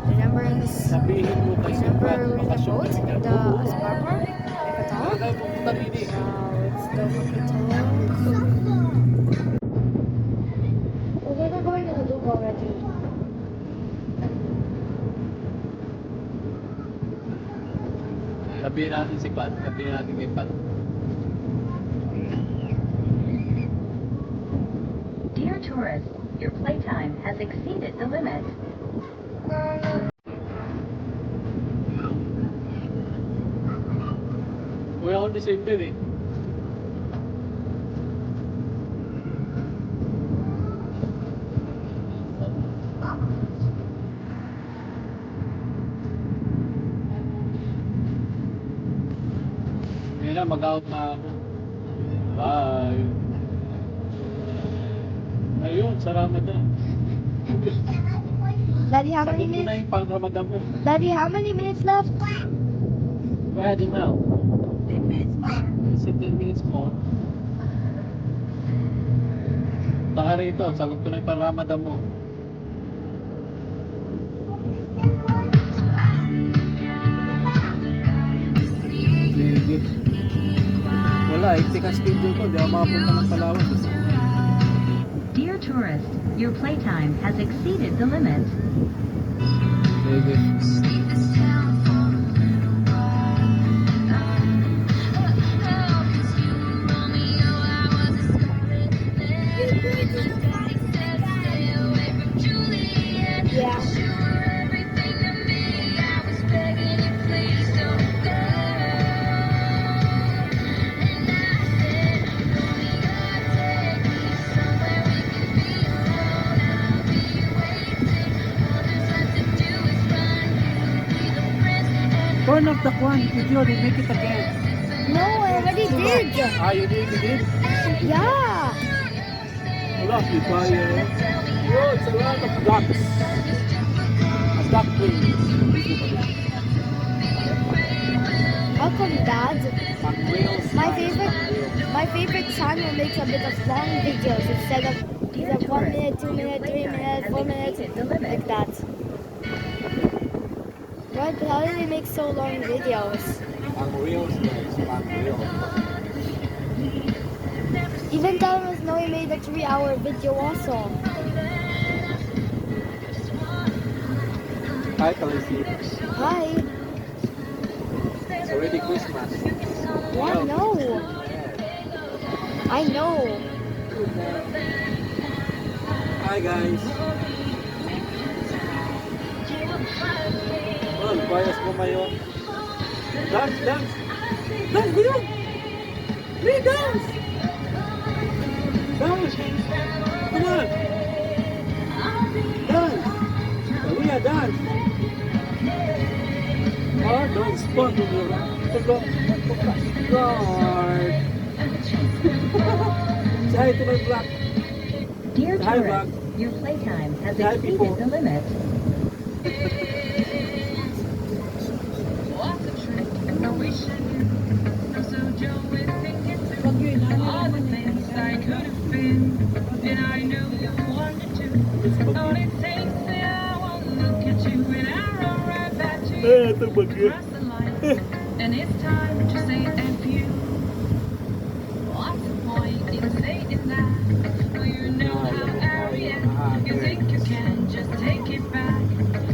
Remember Sabihin mo kasi remember the bakasyon boat, ka the spar park in Qatar? Talaga pupunta rin eh. Let's go for Qatar. Okay, we're going to the loop already. Sabihin natin si Pat. Sabihin natin kay Pat. Dear tourist, your playtime has exceeded the limit. Uy, ako ni same din eh. Ngayon na, mag-out na ako. Bye. Ayun, salamat na. Daddy, how Sagot many mo na minutes? yung pang-Ramadan mo. Daddy, how many minutes left? Pwede na. 10 minutes more. 10 minutes more. Taka rito, sagot ko na yung pang-Ramadan mo. Sige. Wala, hektik ang schedule ko. Di ako makapunta ng Palawan. Dear tourist, your playtime has exceeded the limit. Sige. Yeah. Turn off the one video, they make it again. No, I already did. Ah, you did? Yeah. Wala, di ba yun? Oh, it's a lot of ducks. A duck wing. How come, Dad? Whales. My favorite channel makes a bit of long videos instead of Dear like 1 tourist, minute, 2 your minutes, 3 playtime minutes, has 4 minutes, exceeded the limit. like that. What? How do they make so long videos? Whales, guys. Whales. Even Thomas Noe made a 3-hour video also. Hi, Khaleesi. Hi. It's already Christmas. Yeah, no. I know. Hi, guys. Oh, bias mo ngayon. Dance, dance. Dance, Leon. Hey, dance. Dance. Come on. Dance. Leah, dance. Oh, don't spot me. God. Say hi to my vlog. Dear Hi, tourist, Vlog. your playtime has Hi, people. exceeded the limit. Ito bagyo. And it's time to say thank you. What's the point in saying that? Well, you know how I react. You think you can just take it back.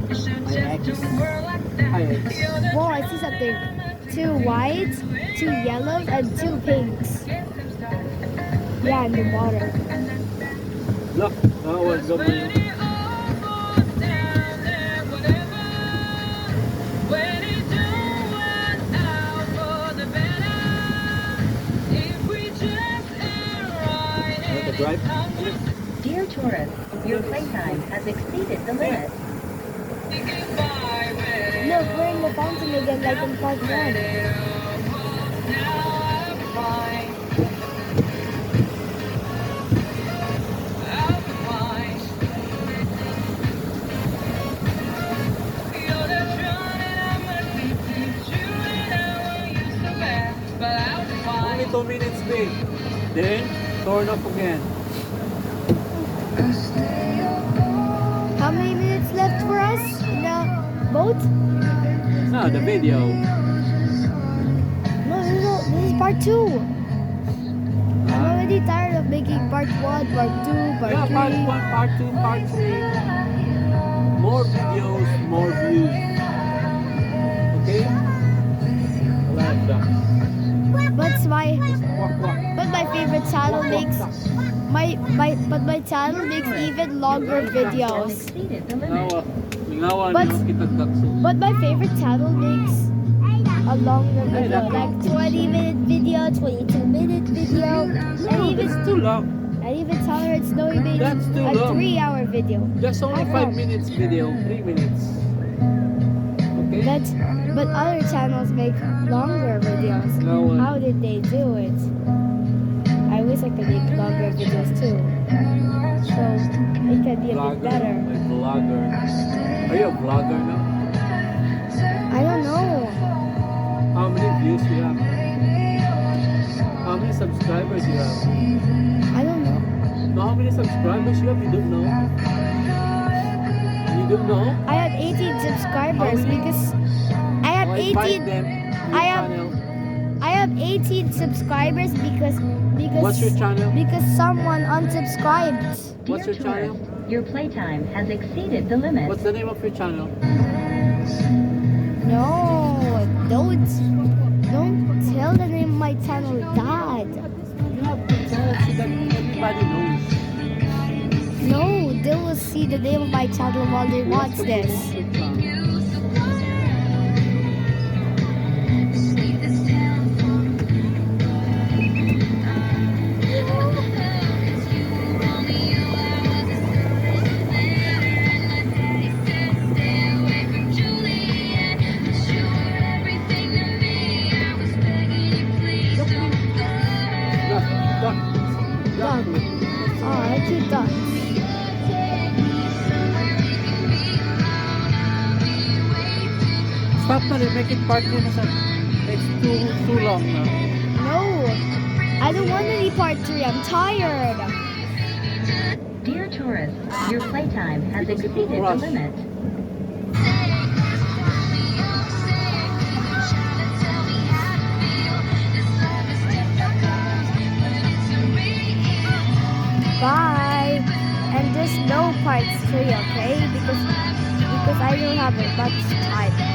You should just do a world like that. You're the Whoa, I see something. 2 whites, 2 yellows, and 2 pinks. Yeah, in the water. Look, that was the when it all falls down there, whatever. When it don't work out for the better. If we just ain't right. Want to drive? Dear tourist, your playtime has exceeded the limit. Goodbye, baby. Look, we're in the fountain again, like in part 1. Now I'm fine. I'm fine. You're the drone and I'm a deep you and I want you so bad, but I'm Only fine. 2 minutes, babe. Then, turn off again. How many minutes left for us in the boat? No, the video. No, this is part 2. I'm already tired of making part 1, part 2, part Yeah, 3. part 1, part 2, part 3. More videos, more views. Okay? I like that. But my favorite channel makes my channel makes even longer videos. Exceeded the Ngawa. limit. Ngawa But- niyo kita takso. But my favorite channel makes a longer video, that's- like 20-minute video, 22-minute video, and even It's too long. Tolerant Snowy made That's too a long. 3-hour video. Just only 5 minutes video, 3 minutes. Okay? But other channels make longer videos. Ngawa. How did they do it? I wish I could make longer videos too. So it could be a bit Vlogger, better. like vlogger. Are you a vlogger now? I don't know. How many views you have? How many subscribers you have? I don't know. No, how many subscribers you have? You don't know? You don't know? I have 18 subscribers How many? because I have Why invite 18. them to your I have- channel? I have 18 subscribers because What's your channel? because someone unsubscribed. What's your Dear channel? tourist, your playtime has exceeded the limit. What's the name of your channel? No, don't tell the name of my channel, Dad. You have to tell so that everybody knows. No, they will see the name of my channel while they You have watch to this. promote your channel. Duck. Oh, I cute ducks. Stop na rin, make it part 2 na sir. It's too long na. No, I don't want any part 3. I'm tired. Dear tourist, your playtime has Because it will exceeded the rush. limit. Bye. And there's no part 3, okay? Because I don't have much time.